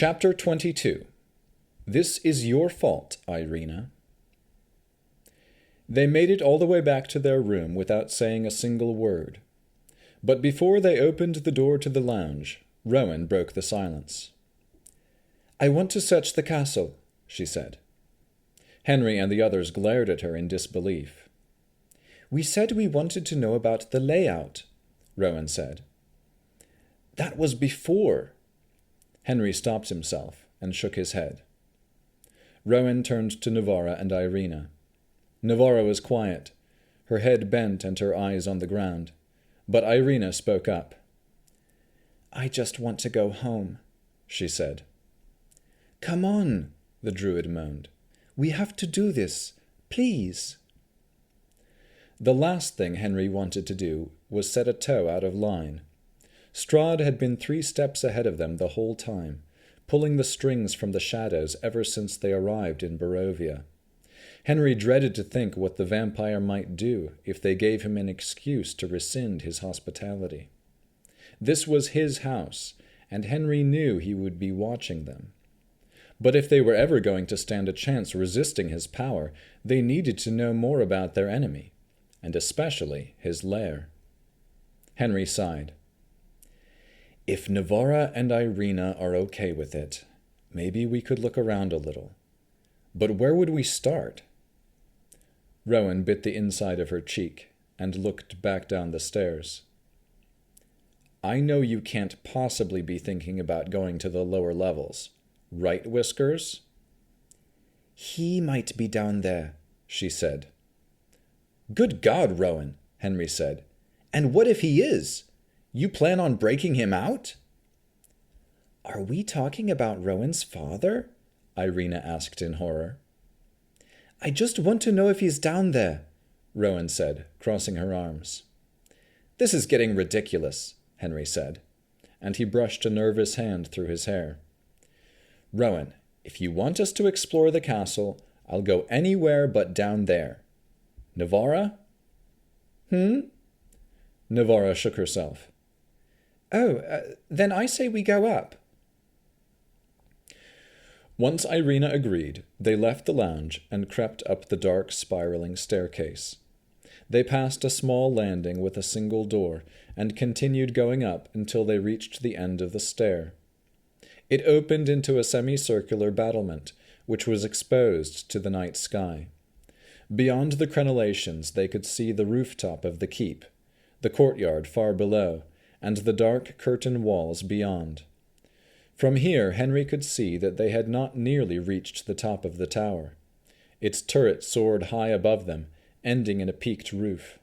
Chapter 22. This is your fault, Ireena. They made it all the way back to their room without saying a single word. But before they opened the door to the lounge, Rowan broke the silence. "I want to search the castle," she said. Henry and the others glared at her in disbelief. "We said we wanted to know about the layout," Rowan said. "That was before." Henry stopped himself and shook his head. Rowan turned to Navara and Ireena. Navara was quiet, her head bent and her eyes on the ground, but Ireena spoke up. "I just want to go home," she said. "Come on," the druid moaned. "We have to do this. Please." The last thing Henry wanted to do was set a toe out of line. Strahd had been 3 steps ahead of them the whole time, pulling the strings from the shadows ever since they arrived in Barovia. Henry dreaded to think what the vampire might do if they gave him an excuse to rescind his hospitality. This was his house, and Henry knew he would be watching them. But if they were ever going to stand a chance resisting his power, they needed to know more about their enemy, and especially his lair. Henry sighed. "If Navara and Ireena are okay with it, maybe we could look around a little. But where would we start?" Rowan bit the inside of her cheek and looked back down the stairs. "I know you can't possibly be thinking about going to the lower levels. Right, Whiskers?" "He might be down there," she said. "Good God, Rowan," Henry said. "And what if he is? You plan on breaking him out?" "Are we talking about Rowan's father?" Ireena asked in horror. "I just want to know if he's down there," Rowan said, crossing her arms. "This is getting ridiculous," Henry said, and he brushed a nervous hand through his hair. "Rowan, if you want us to explore the castle, I'll go anywhere but down there. Navara?" Navara shook herself. Then I say we go up." Once Ireena agreed, they left the lounge and crept up the dark, spiraling staircase. They passed a small landing with a single door and continued going up until they reached the end of the stair. It opened into a semicircular battlement, which was exposed to the night sky. Beyond the crenellations they could see the rooftop of the keep, the courtyard far below, and the dark curtain walls beyond. From here Henry could see that they had not nearly reached the top of the tower. Its turret soared high above them, ending in a peaked roof.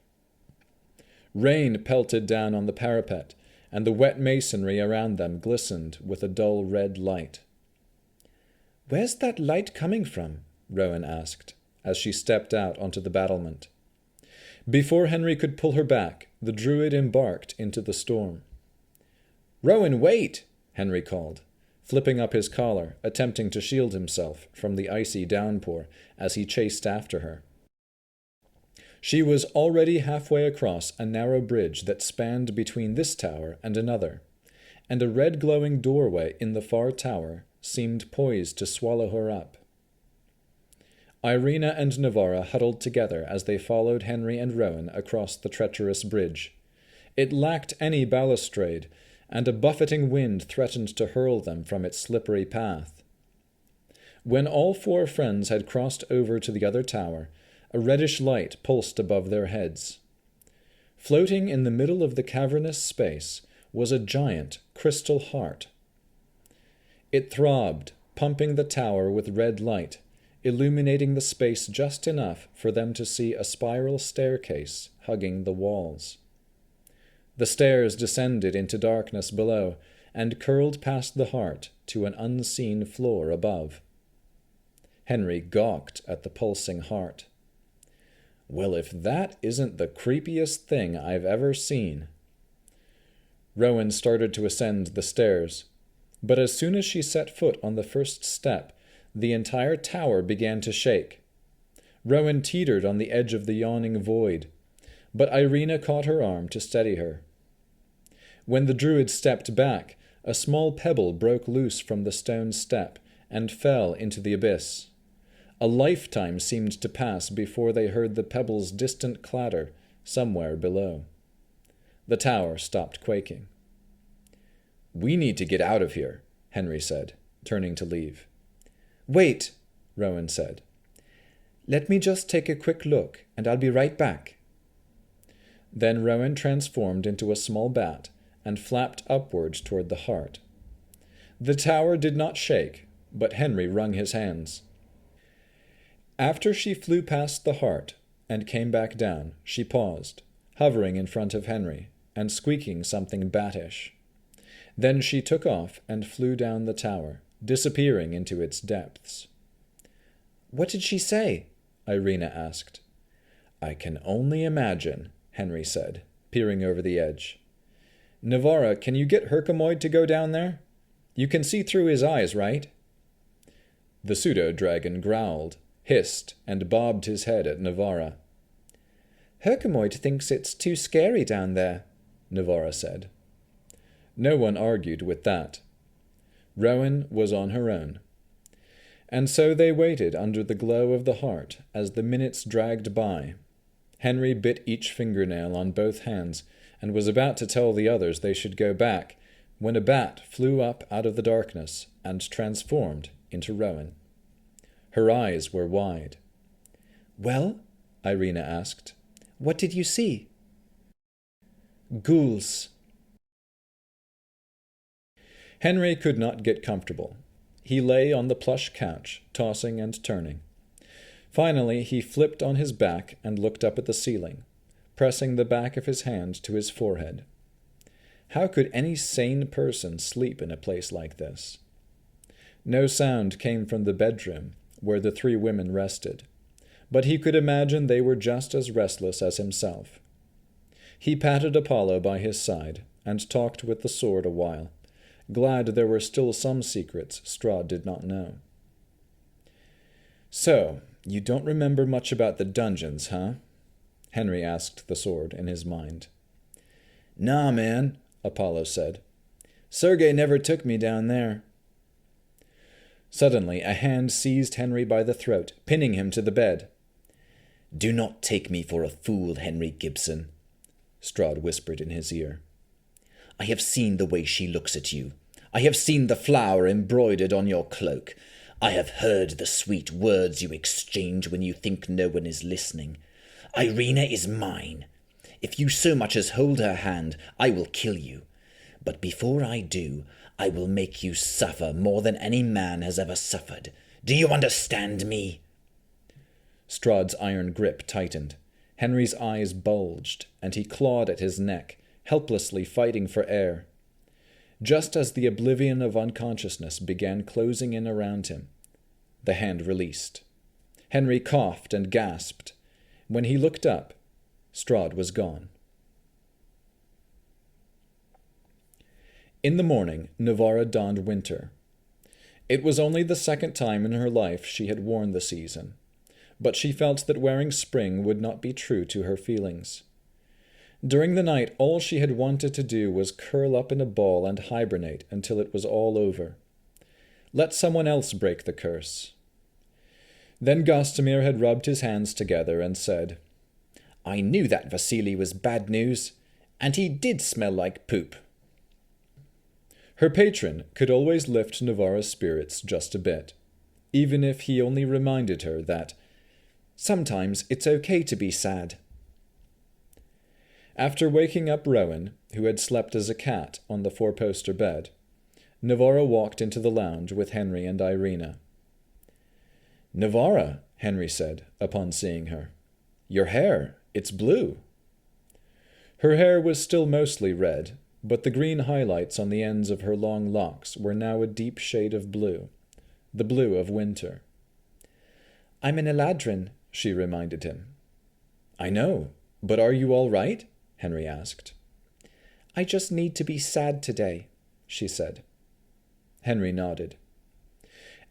Rain pelted down on the parapet, and the wet masonry around them glistened with a dull red light. "Where's that light coming from?" Rowan asked, as she stepped out onto the battlement. Before Henry could pull her back, the druid embarked into the storm. "Rowan, wait!" Henry called, flipping up his collar, attempting to shield himself from the icy downpour as he chased after her. She was already halfway across a narrow bridge that spanned between this tower and another, and a red glowing doorway in the far tower seemed poised to swallow her up. Ireena and Navara huddled together as they followed Henry and Rowan across the treacherous bridge. It lacked any balustrade, and a buffeting wind threatened to hurl them from its slippery path. When all 4 friends had crossed over to the other tower, a reddish light pulsed above their heads. Floating in the middle of the cavernous space was a giant crystal heart. It throbbed, pumping the tower with red light, illuminating the space just enough for them to see a spiral staircase hugging the walls. The stairs descended into darkness below and curled past the heart to an unseen floor above. Henry gawked at the pulsing heart. "Well, if that isn't the creepiest thing I've ever seen." Rowan started to ascend the stairs, but as soon as she set foot on the first step, the entire tower began to shake. Rowan teetered on the edge of the yawning void, but Ireena caught her arm to steady her. When the druid stepped back, A small pebble broke loose from the stone step and fell into the abyss. A lifetime seemed to pass before they heard the pebble's distant clatter somewhere below. The tower stopped quaking. "We need to get out of here," Henry said, turning to leave. "Wait," Rowan said. "Let me just take a quick look, and I'll be right back." Then Rowan transformed into a small bat and flapped upwards toward the heart. The tower did not shake, but Henry wrung his hands. After she flew past the heart and came back down, she paused, hovering in front of Henry and squeaking something battish. Then she took off and flew down the tower, disappearing into its depths. "What did she say?" Ireena asked. "I can only imagine," Henry said, peering over the edge. "Navara, can you get Herkomoid to go down there? You can see through his eyes, right?" The pseudo-dragon growled, hissed, and bobbed his head at Navara. "Herkomoid thinks it's too scary down there," Navara said. No one argued with that. Rowan was on her own. And so they waited under the glow of the heart as the minutes dragged by. Henry bit each fingernail on both hands and was about to tell the others they should go back when a bat flew up out of the darkness and transformed into Rowan. Her eyes were wide. "Well?" Ireena asked. "What did you see?" "Ghouls." Henry could not get comfortable. He lay on the plush couch, tossing and turning. Finally, he flipped on his back and looked up at the ceiling, pressing the back of his hand to his forehead. How could any sane person sleep in a place like this? No sound came from the bedroom where the three women rested, but he could imagine they were just as restless as himself. He patted Apollo by his side and talked with the sword a while, glad there were still some secrets Strahd did not know. "So, you don't remember much about the dungeons, huh?" Henry asked the sword in his mind. "Nah, man," Apollo said. "Sergei never took me down there." Suddenly, a hand seized Henry by the throat, pinning him to the bed. "Do not take me for a fool, Henry Gibson," Strahd whispered in his ear. "I have seen the way she looks at you. I have seen the flower embroidered on your cloak. I have heard the sweet words you exchange when you think no one is listening. Ireena is mine. If you so much as hold her hand, I will kill you. But before I do, I will make you suffer more than any man has ever suffered. Do you understand me?" Strahd's iron grip tightened. Henry's eyes bulged, and he clawed at his neck, helplessly fighting for air. Just as the oblivion of unconsciousness began closing in around him, the hand released. Henry coughed and gasped. When he looked up, Strahd was gone. In the morning, Navara donned winter. It was only the second time in her life she had worn the season, but she felt that wearing spring would not be true to her feelings. During the night, all she had wanted to do was curl up in a ball and hibernate until it was all over. Let someone else break the curse. Then Gostomir had rubbed his hands together and said, "I knew that Vasily was bad news, and he did smell like poop." Her patron could always lift Navara's spirits just a bit, even if he only reminded her that sometimes it's okay to be sad. After waking up Rowan, who had slept as a cat on the four-poster bed, Navara walked into the lounge with Henry and Ireena. "Navara," Henry said, upon seeing her. "Your hair, it's blue." Her hair was still mostly red, but the green highlights on the ends of her long locks were now a deep shade of blue, the blue of winter. "I'm an Eladrin," she reminded him. "I know, but are you all right?" Henry asked. "I just need to be sad today," she said. Henry nodded.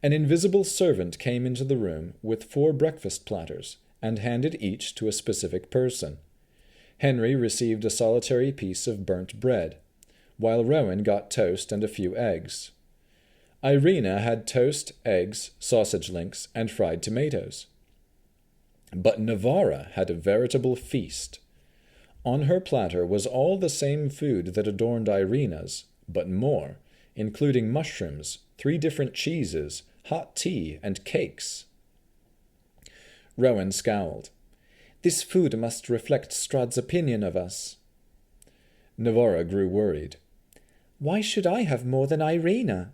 An invisible servant came into the room with 4 breakfast platters and handed each to a specific person. Henry received a solitary piece of burnt bread, while Rowan got toast and a few eggs. Ireena had toast, eggs, sausage links, and fried tomatoes. But Navara had a veritable feast. On her platter was all the same food that adorned Ireena's, but more, including mushrooms, 3 different cheeses, hot tea, and cakes. Rowan scowled. "This food must reflect Strahd's opinion of us." Navara grew worried. "Why should I have more than Ireena?"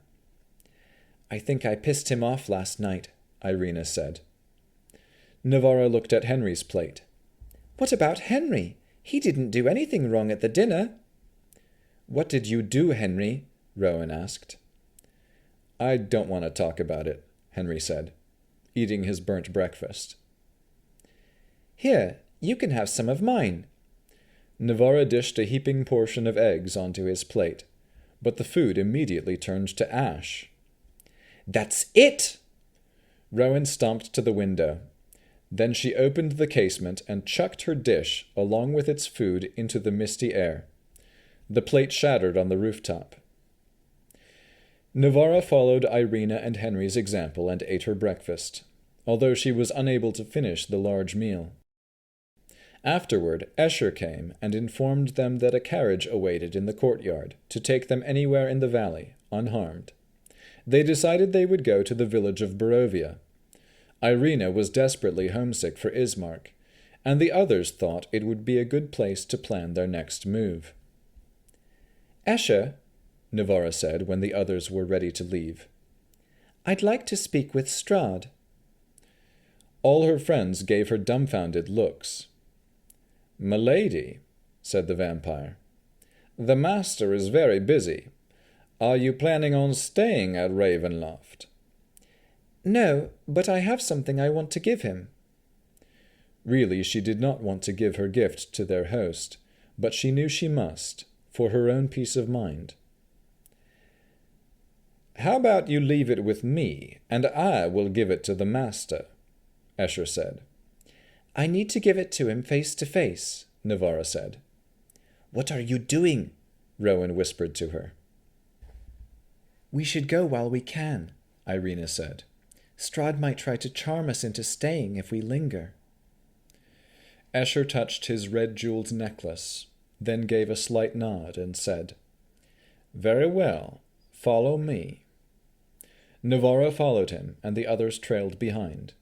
"I think I pissed him off last night," Ireena said. Navara looked at Henry's plate. "What about Henry? He didn't do anything wrong at the dinner." "What did you do, Henry?" Rowan asked. "I don't want to talk about it," Henry said, eating his burnt breakfast. "Here, you can have some of mine." Navara dished a heaping portion of eggs onto his plate, but the food immediately turned to ash. "That's it!" Rowan stomped to the window. Then she opened the casement and chucked her dish, along with its food, into the misty air. The plate shattered on the rooftop. Navara followed Ireena and Henry's example and ate her breakfast, although she was unable to finish the large meal. Afterward, Escher came and informed them that a carriage awaited in the courtyard to take them anywhere in the valley, unharmed. They decided they would go to the village of Barovia. Ireena was desperately homesick for Ismark, and the others thought it would be a good place to plan their next move. "Escher," Navara said when the others were ready to leave, "I'd like to speak with Strahd." All her friends gave her dumbfounded looks. "Milady," said the vampire, "the master is very busy. Are you planning on staying at Ravenloft?" "No, but I have something I want to give him." Really, she did not want to give her gift to their host, but she knew she must, for her own peace of mind. "How about you leave it with me, and I will give it to the master," Escher said. "I need to give it to him face to face," Navara said. "What are you doing?" Rowan whispered to her. "We should go while we can," Ireena said. "Strahd might try to charm us into staying if we linger." Escher touched his red-jeweled necklace, then gave a slight nod and said, "Very well, follow me." Navara followed him, and the others trailed behind.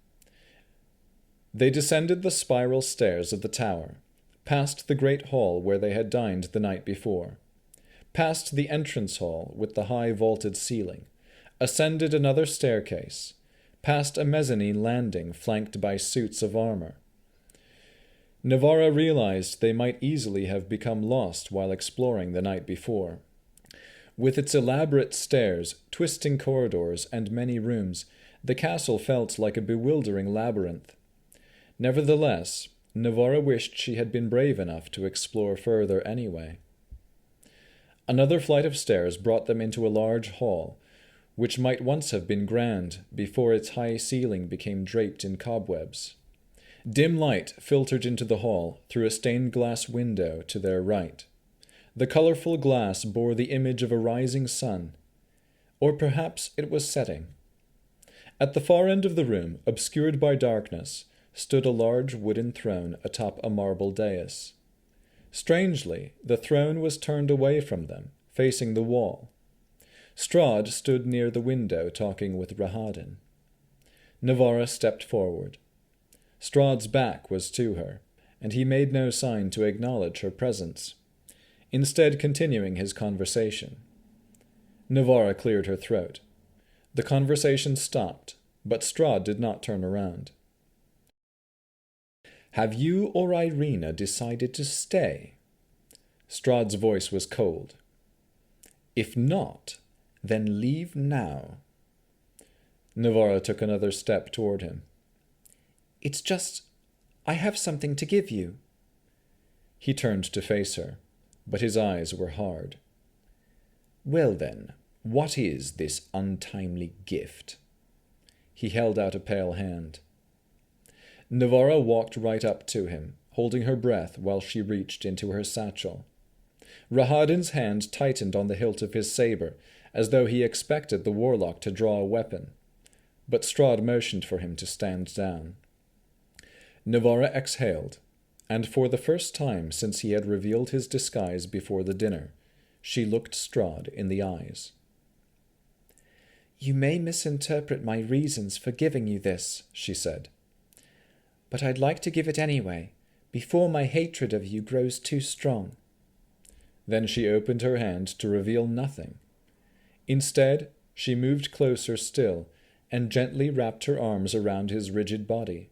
They descended the spiral stairs of the tower, past the great hall where they had dined the night before, past the entrance hall with the high vaulted ceiling, ascended another staircase, past a mezzanine landing flanked by suits of armor. Navara realized they might easily have become lost while exploring the night before. With its elaborate stairs, twisting corridors, and many rooms, the castle felt like a bewildering labyrinth. Nevertheless, Navara wished she had been brave enough to explore further anyway. Another flight of stairs brought them into a large hall, which might once have been grand before its high ceiling became draped in cobwebs. Dim light filtered into the hall through a stained-glass window to their right. The colorful glass bore the image of a rising sun, or perhaps it was setting. At the far end of the room, obscured by darkness, stood a large wooden throne atop a marble dais. Strangely, the throne was turned away from them, facing the wall. Strahd stood near the window talking with Rahadin. Navara stepped forward. Strahd's back was to her, and he made no sign to acknowledge her presence, instead continuing his conversation. Navara cleared her throat. The conversation stopped, but Strahd did not turn around. "Have you or Ireena decided to stay?" Strahd's voice was cold. "If not, then leave now." Navara took another step toward him. "It's just, I have something to give you." He turned to face her, but his eyes were hard. "Well then, what is this untimely gift?" He held out a pale hand. Navara walked right up to him, holding her breath while she reached into her satchel. Rahadin's hand tightened on the hilt of his sabre, as though he expected the warlock to draw a weapon, but Strahd motioned for him to stand down. Navara exhaled, and for the first time since he had revealed his disguise before the dinner, she looked Strahd in the eyes. "You may misinterpret my reasons for giving you this," she said, "but I'd like to give it anyway, before my hatred of you grows too strong." Then she opened her hand to reveal nothing. Instead, she moved closer still and gently wrapped her arms around his rigid body.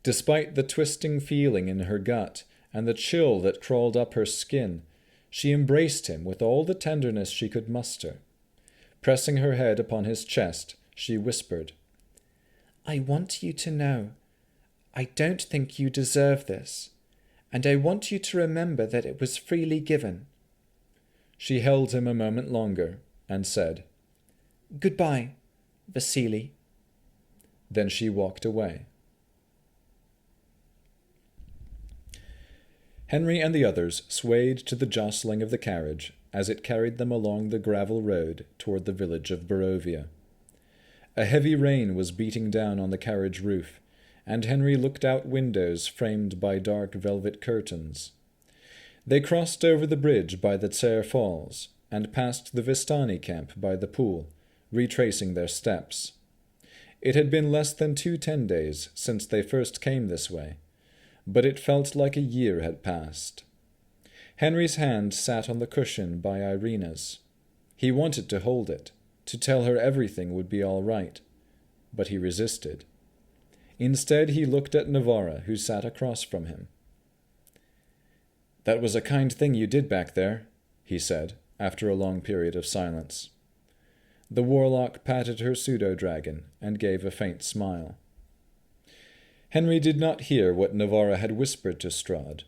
Despite the twisting feeling in her gut and the chill that crawled up her skin, she embraced him with all the tenderness she could muster. Pressing her head upon his chest, she whispered, "I want you to know, I don't think you deserve this, and I want you to remember that it was freely given." She held him a moment longer and said, "Goodbye, Vasily." Then she walked away. Henry and the others swayed to the jostling of the carriage as it carried them along the gravel road toward the village of Barovia. A heavy rain was beating down on the carriage roof, and Henry looked out windows framed by dark velvet curtains. They crossed over the bridge by the Tser Falls and passed the Vistani camp by the pool, retracing their steps. It had been less than 2 10 days since they first came this way, but it felt like a year had passed. Henry's hand sat on the cushion by Ireena's. He wanted to hold it, to tell her everything would be all right, but he resisted. Instead, he looked at Navara, who sat across from him. "That was a kind thing you did back there," he said, after a long period of silence. The warlock patted her pseudo-dragon and gave a faint smile. Henry did not hear what Navara had whispered to Strahd,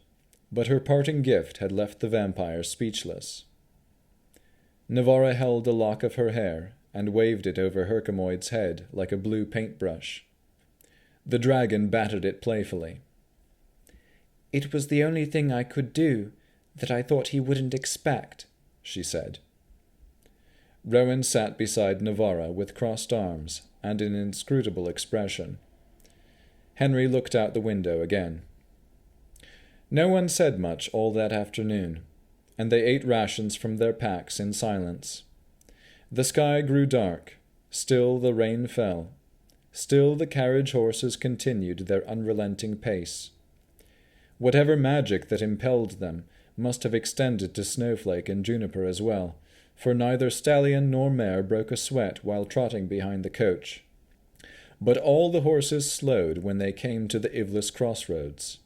but her parting gift had left the vampire speechless. Navara held a lock of her hair and waved it over Herkamoid's head like a blue paintbrush. The dragon battered it playfully. "It was the only thing I could do that I thought he wouldn't expect," she said. Rowan sat beside Navara with crossed arms and an inscrutable expression. Henry looked out the window again. No one said much all that afternoon, and they ate rations from their packs in silence. The sky grew dark, still the rain fell, still the carriage horses continued their unrelenting pace. Whatever magic that impelled them must have extended to Snowflake and Juniper as well, for neither stallion nor mare broke a sweat while trotting behind the coach. But all the horses slowed when they came to the Ivlis crossroads.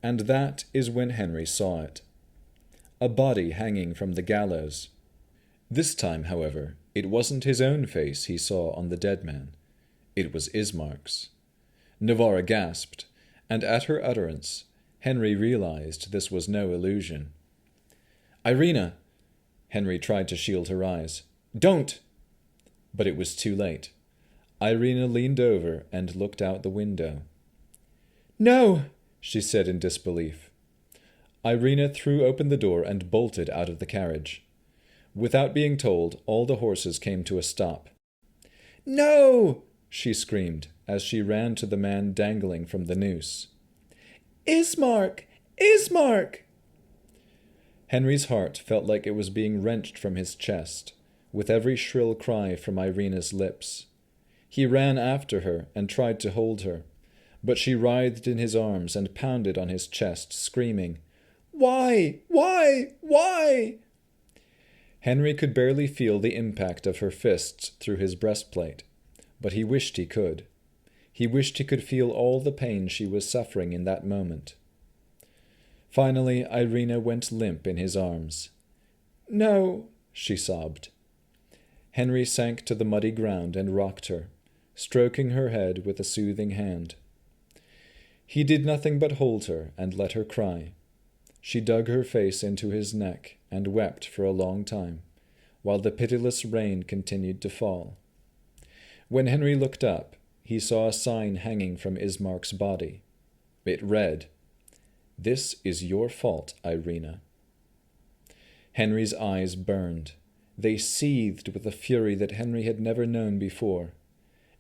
And that is when Henry saw it. A body hanging from the gallows. This time, however, it wasn't his own face he saw on the dead man. It was Ismark's. Navara gasped, and at her utterance, Henry realized this was no illusion. "Ireena!" Henry tried to shield her eyes. "Don't!" But it was too late. Ireena leaned over and looked out the window. "No!" she said in disbelief. Ireena threw open the door and bolted out of the carriage. Without being told, all the horses came to a stop. "No!" she screamed as she ran to the man dangling from the noose. "Ismark! Ismark!" Henry's heart felt like it was being wrenched from his chest, with every shrill cry from Ireena's lips. He ran after her and tried to hold her, but she writhed in his arms and pounded on his chest, screaming, "Why? Why? Why?" Henry could barely feel the impact of her fists through his breastplate, but he wished he could. He wished he could feel all the pain she was suffering in that moment. Finally, Ireena went limp in his arms. "No," she sobbed. Henry sank to the muddy ground and rocked her, stroking her head with a soothing hand. He did nothing but hold her and let her cry. She dug her face into his neck and wept for a long time, while the pitiless rain continued to fall. When Henry looked up, he saw a sign hanging from Ismark's body. It read, "This is your fault, Ireena." Henry's eyes burned. They seethed with a fury that Henry had never known before.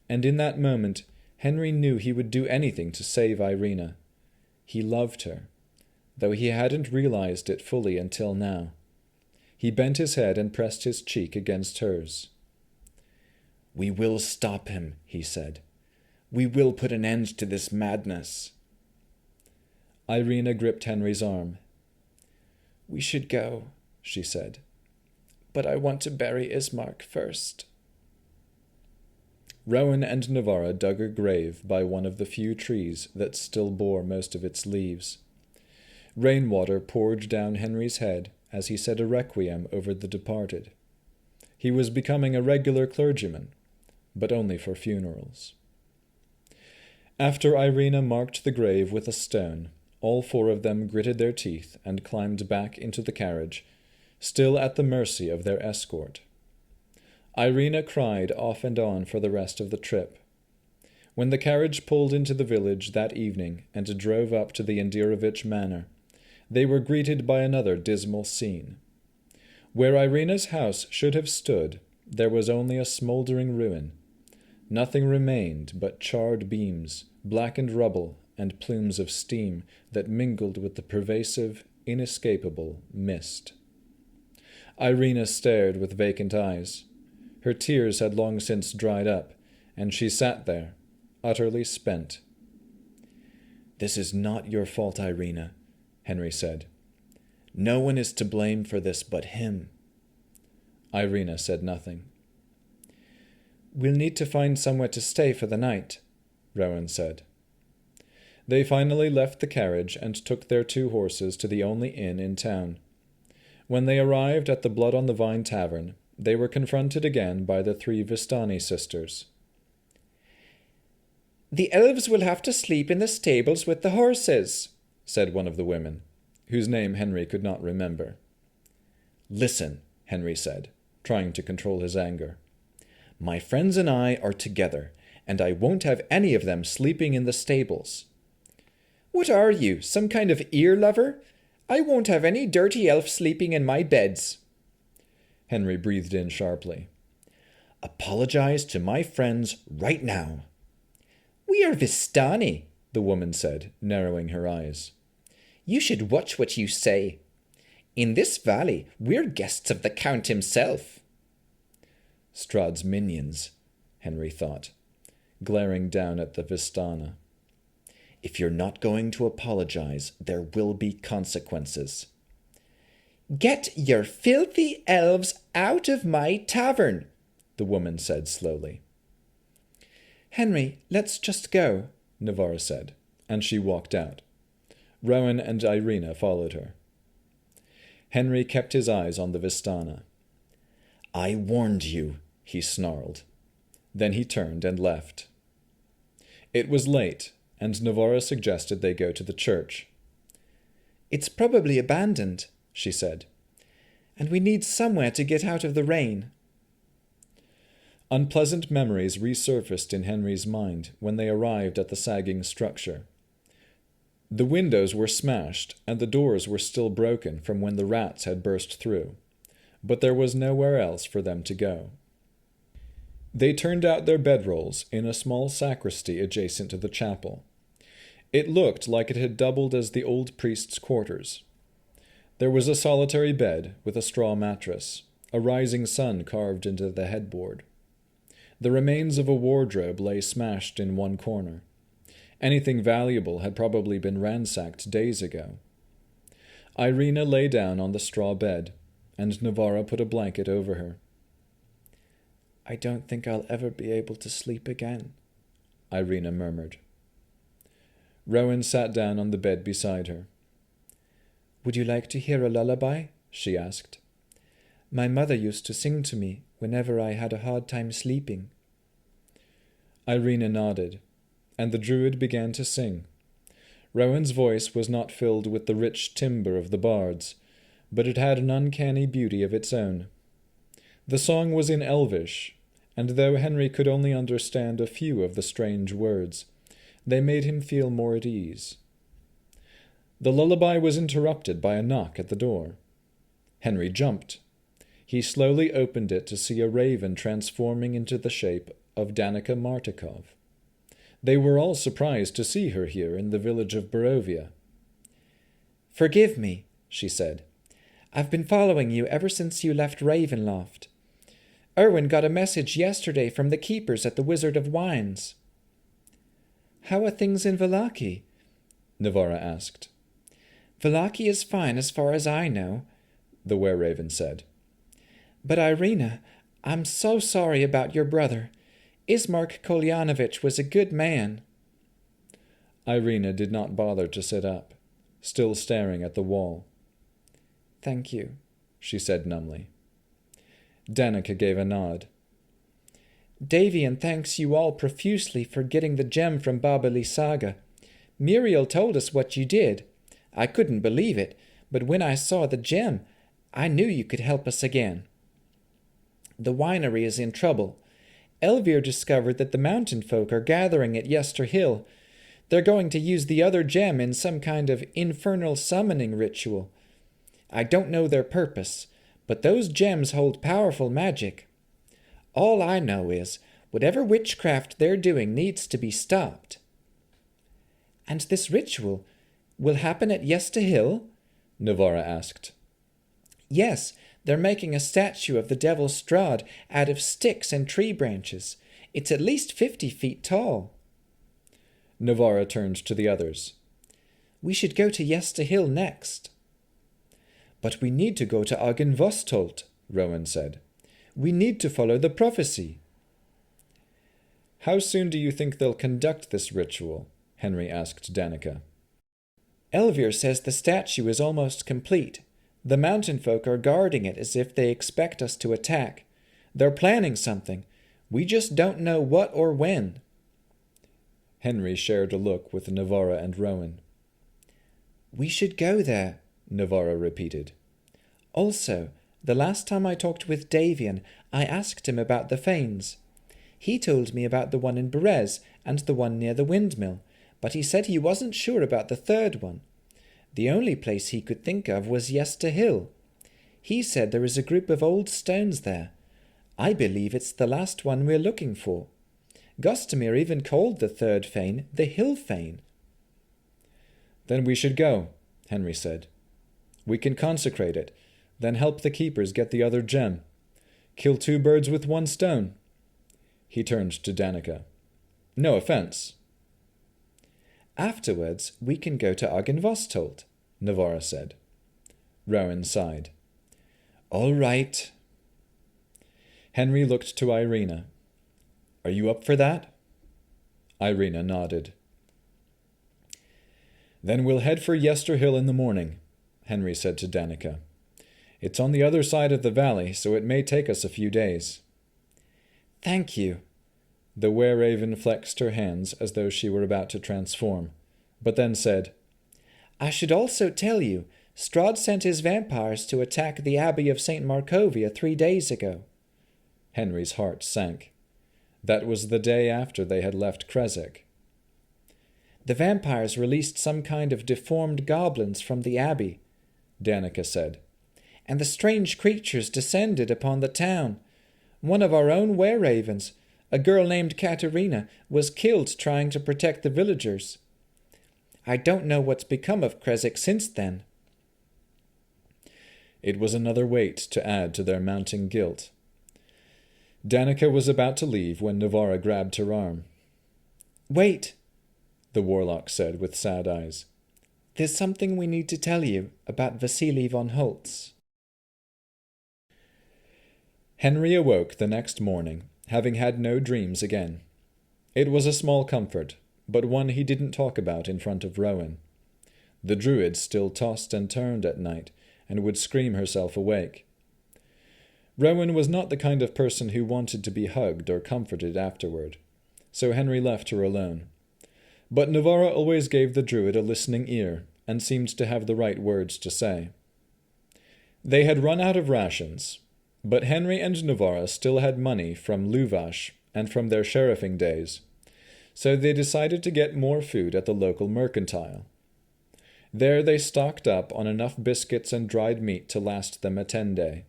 And in that moment, Henry knew he would do anything to save Ireena. He loved her, though he hadn't realized it fully until now. He bent his head and pressed his cheek against hers. "We will stop him," he said. "We will put an end to this madness." Ireena gripped Henry's arm. "We should go," she said. "But I want to bury Ismark first." Rowan and Navarra dug a grave by one of the few trees that still bore most of its leaves. Rainwater poured down Henry's head as he said a requiem over the departed. He was becoming a regular clergyman, but only for funerals. After Ireena marked the grave with a stone, all four of them gritted their teeth and climbed back into the carriage, still at the mercy of their escort. Ireena cried off and on for the rest of the trip. When the carriage pulled into the village that evening and drove up to the Indirovich manor, they were greeted by another dismal scene. Where Ireena's house should have stood, there was only a smouldering ruin. Nothing remained but charred beams, blackened rubble, and plumes of steam that mingled with the pervasive, inescapable mist. Ireena stared with vacant eyes. Her tears had long since dried up, and she sat there, utterly spent. "This is not your fault, Ireena," Henry said. "No one is to blame for this but him." Ireena said nothing. "We'll need to find somewhere to stay for the night," Rowan said. They finally left the carriage and took their 2 horses to the only inn in town. When they arrived at the Blood-on-the-Vine tavern, they were confronted again by the 3 Vistani sisters. "The elves will have to sleep in the stables with the horses," said one of the women, whose name Henry could not remember. "Listen," Henry said, trying to control his anger. "My friends and I are together, and I won't have any of them sleeping in the stables." "What are you, some kind of ear lover? I won't have any dirty elf sleeping in my beds." Henry breathed in sharply. "Apologize to my friends right now." "We are Vistani," the woman said, narrowing her eyes. "You should watch what you say. In this valley, we're guests of the Count himself." Strahd's minions, Henry thought, glaring down at the Vistana. "If you're not going to apologize, there will be consequences." "Get your filthy elves out of my tavern," the woman said slowly. "Henry, let's just go," Navarra said, and she walked out. Rowan and Ireena followed her. Henry kept his eyes on the Vistana. "I warned you," he snarled. Then he turned and left. It was late, and Navarra suggested they go to the church. "It's probably abandoned," she said, "and we need somewhere to get out of the rain." Unpleasant memories resurfaced in Henry's mind when they arrived at the sagging structure. The windows were smashed, and the doors were still broken from when the rats had burst through, but there was nowhere else for them to go. They turned out their bedrolls in a small sacristy adjacent to the chapel. It looked like it had doubled as the old priest's quarters. There was a solitary bed with a straw mattress, a rising sun carved into the headboard. The remains of a wardrobe lay smashed in one corner. Anything valuable had probably been ransacked days ago. Ireena lay down on the straw bed, and Navarra put a blanket over her. "I don't think I'll ever be able to sleep again," Ireena murmured. Rowan sat down on the bed beside her. "Would you like to hear a lullaby?" she asked. "My mother used to sing to me whenever I had a hard time sleeping." Ireena nodded, and the druid began to sing. Rowan's voice was not filled with the rich timbre of the bards, but it had an uncanny beauty of its own. The song was in Elvish, and though Henry could only understand a few of the strange words, they made him feel more at ease. The lullaby was interrupted by a knock at the door. Henry jumped. He slowly opened it to see a raven transforming into the shape of Danica Martikov. They were all surprised to see her here in the village of Barovia. "Forgive me," she said. "I've been following you ever since you left Ravenloft. Erwin got a message yesterday from the keepers at the Wizard of Wines." "How are things in Vallaki?" Navara asked. "Vallaki is fine as far as I know," the were-raven said. "But Ireena, I'm so sorry about your brother. Ismark Kolyanovich was a good man." Ireena did not bother to sit up, still staring at the wall. "Thank you," she said numbly. Danica gave a nod. "Davian thanks you all profusely for getting the gem from Baba Lysaga. Muriel told us what you did. I couldn't believe it, but when I saw the gem, I knew you could help us again. The winery is in trouble. Elvir discovered that the mountain folk are gathering at Yester Hill. They're going to use the other gem in some kind of infernal summoning ritual. I don't know their purpose, but those gems hold powerful magic. All I know is, whatever witchcraft they're doing needs to be stopped." "And this ritual will happen at Yester Hill?" Navara asked. "Yes, they're making a statue of the Devil Strahd out of sticks and tree branches. It's at least 50 feet tall." Navara turned to the others. "We should go to Yester Hill next." "But we need to go to Argynvostolt," Rowan said. "We need to follow the prophecy." "How soon do you think they'll conduct this ritual?" Henry asked Danica. "Elvir says the statue is almost complete. The mountain folk are guarding it as if they expect us to attack. They're planning something. We just don't know what or when." Henry shared a look with Navara and Rowan. "We should go there," Navara repeated. "Also, the last time I talked with Davian, I asked him about the fanes. He told me about the one in Berez and the one near the windmill, but he said he wasn't sure about the third one. The only place he could think of was Yester Hill. He said there is a group of old stones there. I believe it's the last one we're looking for. Gostomir even called the third fane the Hill Fane." "Then we should go," Henry said. "We can consecrate it, then help the keepers get the other gem. Kill 2 birds with 1 stone." He turned to Danica. "No offense." "Afterwards, we can go to Argynvostolt," Navara said. Rowan sighed. "All right." Henry looked to Ireena. "Are you up for that?" Ireena nodded. "Then we'll head for Yester Hill in the morning," Henry said to Danica. "It's on the other side of the valley, so it may take us a few days." "Thank you." The were-raven flexed her hands as though she were about to transform, but then said, "I should also tell you, Strahd sent his vampires to attack the Abbey of St. Markovia 3 days ago." Henry's heart sank. That was the day after they had left Kresik. "The vampires released some kind of deformed goblins from the abbey," Danica said. "And the strange creatures descended upon the town. One of our own were-ravens, a girl named Katerina, was killed trying to protect the villagers. I don't know what's become of Kresik since then." It was another weight to add to their mounting guilt. Danica was about to leave when Navara grabbed her arm. "Wait," the warlock said with sad eyes. "There's something we need to tell you about Vasily von Holtz." Henry awoke the next morning, having had no dreams again. It was a small comfort, but one he didn't talk about in front of Rowan. The druid still tossed and turned at night, and would scream herself awake. Rowan was not the kind of person who wanted to be hugged or comforted afterward, so Henry left her alone. But Navara always gave the druid a listening ear, and seemed to have the right words to say. They had run out of rations, but Henry and Navara still had money from Luvash and from their sheriffing days, so they decided to get more food at the local mercantile. There they stocked up on enough biscuits and dried meat to last them a 10-day.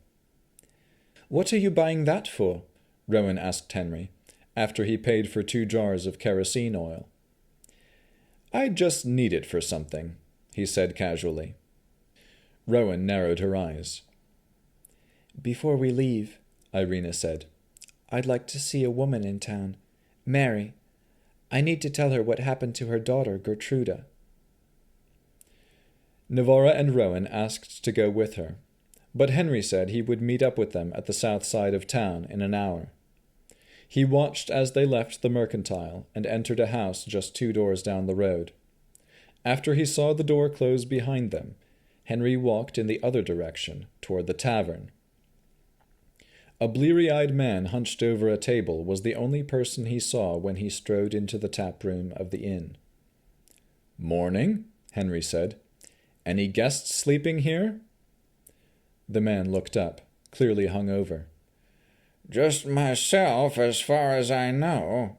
"What are you buying that for?" Rowan asked Henry, after he paid for 2 jars of kerosene oil. "I just need it for something," he said casually. Rowan narrowed her eyes. "Before we leave," Ireena said, "I'd like to see a woman in town. Mary. I need to tell her what happened to her daughter, Gertruda." Navara and Rowan asked to go with her, but Henry said he would meet up with them at the south side of town in an hour. He watched as they left the mercantile and entered a house just 2 doors down the road. After he saw the door close behind them, Henry walked in the other direction, toward the tavern. A bleary-eyed man hunched over a table was the only person he saw when he strode into the tap room of the inn. "Morning," Henry said. "Any guests sleeping here?" The man looked up, clearly hungover. "Just myself, as far as I know."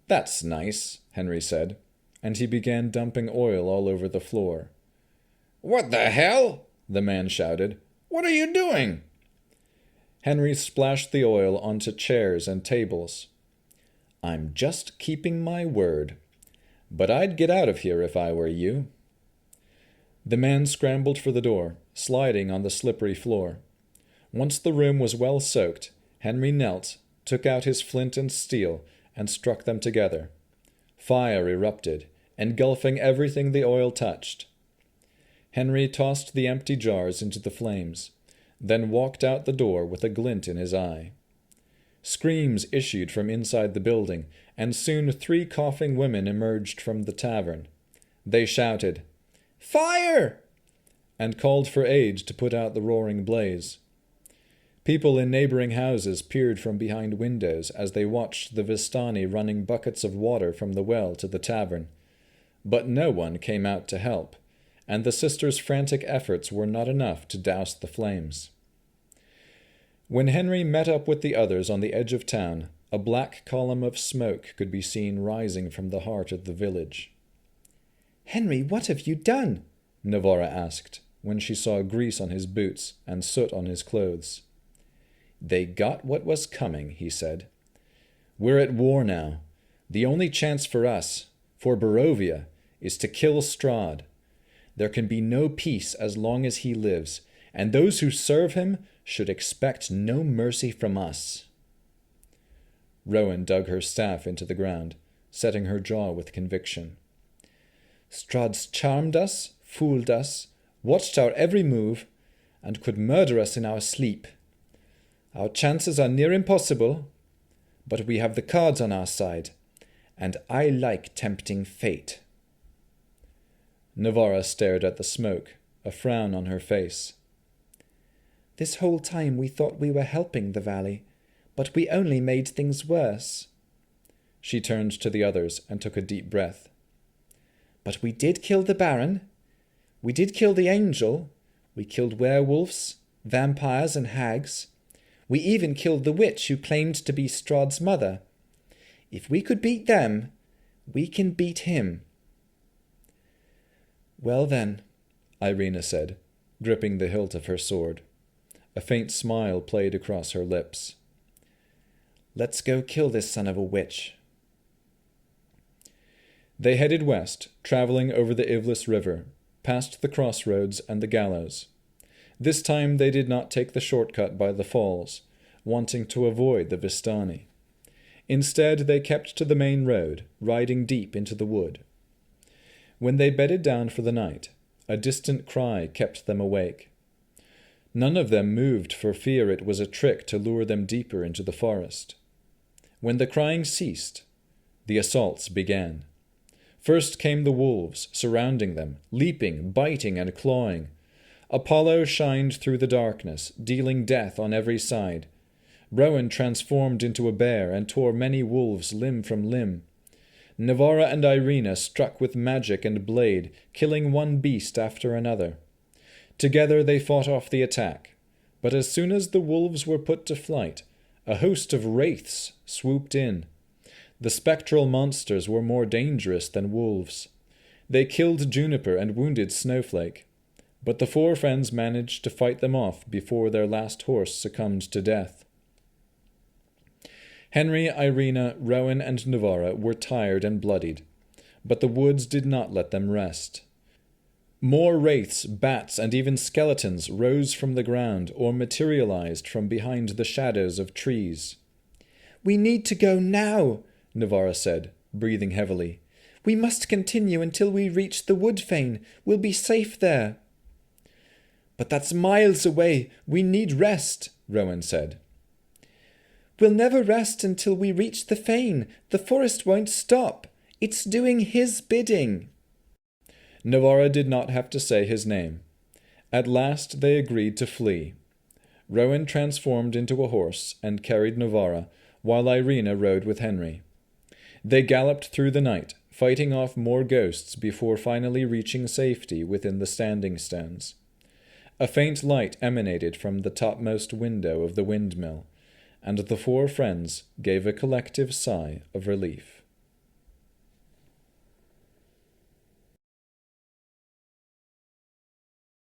"That's nice," Henry said, and he began dumping oil all over the floor. "What the hell?" the man shouted. "What are you doing?" Henry splashed the oil onto chairs and tables. "I'm just keeping my word. But I'd get out of here if I were you." The man scrambled for the door, sliding on the slippery floor. Once the room was well soaked, Henry knelt, took out his flint and steel, and struck them together. Fire erupted, engulfing everything the oil touched. Henry tossed the empty jars into the flames, then walked out the door with a glint in his eye. Screams issued from inside the building, and soon 3 coughing women emerged from the tavern. They shouted, "Fire!" and called for aid to put out the roaring blaze. People in neighboring houses peered from behind windows as they watched the Vistani running buckets of water from the well to the tavern. But no one came out to help, and the sisters' frantic efforts were not enough to douse the flames. When Henry met up with the others on the edge of town, a black column of smoke could be seen rising from the heart of the village. "Henry, what have you done?" Navara asked, when she saw grease on his boots and soot on his clothes. "They got what was coming," he said. "We're at war now. The only chance for us, for Barovia, is to kill Strahd. There can be no peace as long as he lives, and those who serve him should expect no mercy from us." Rowan dug her staff into the ground, setting her jaw with conviction. "Strahd's charmed us, fooled us, watched our every move, and could murder us in our sleep. Our chances are near impossible, but we have the cards on our side, and I like tempting fate." Navara stared at the smoke, a frown on her face. "This whole time we thought we were helping the valley, but we only made things worse." She turned to the others and took a deep breath. "But we did kill the Baron. We did kill the Angel. We killed werewolves, vampires, and hags. We even killed the witch who claimed to be Strahd's mother. If we could beat them, we can beat him." "Well then," Ireena said, gripping the hilt of her sword. A faint smile played across her lips. "Let's go kill this son of a witch." They headed west, traveling over the Ivlis River, past the crossroads and the gallows. This time they did not take the shortcut by the falls, wanting to avoid the Vistani. Instead, they kept to the main road, riding deep into the wood. When they bedded down for the night, a distant cry kept them awake. None of them moved for fear it was a trick to lure them deeper into the forest. When the crying ceased, the assaults began. First came the wolves, surrounding them, leaping, biting, and clawing. Apollo shined through the darkness, dealing death on every side. Rowan transformed into a bear and tore many wolves limb from limb. Navara and Ireena struck with magic and blade, killing one beast after another. Together they fought off the attack, but as soon as the wolves were put to flight, a host of wraiths swooped in. The spectral monsters were more dangerous than wolves. They killed Juniper and wounded Snowflake, but the four friends managed to fight them off before their last horse succumbed to death. Henry, Ireena, Rowan, and Navara were tired and bloodied, but the woods did not let them rest. More wraiths, bats, and even skeletons rose from the ground or materialized from behind the shadows of trees. "We need to go now," Navara said, breathing heavily. "We must continue until we reach the wood fane. We'll be safe there." "But that's miles away. We need rest," Rowan said. "We'll never rest until we reach the fane. The forest won't stop. It's doing his bidding." Navara did not have to say his name. At last they agreed to flee. Rowan transformed into a horse and carried Navara, while Ireena rode with Henry. They galloped through the night, fighting off more ghosts before finally reaching safety within the standing stones. A faint light emanated from the topmost window of the windmill, and the four friends gave a collective sigh of relief.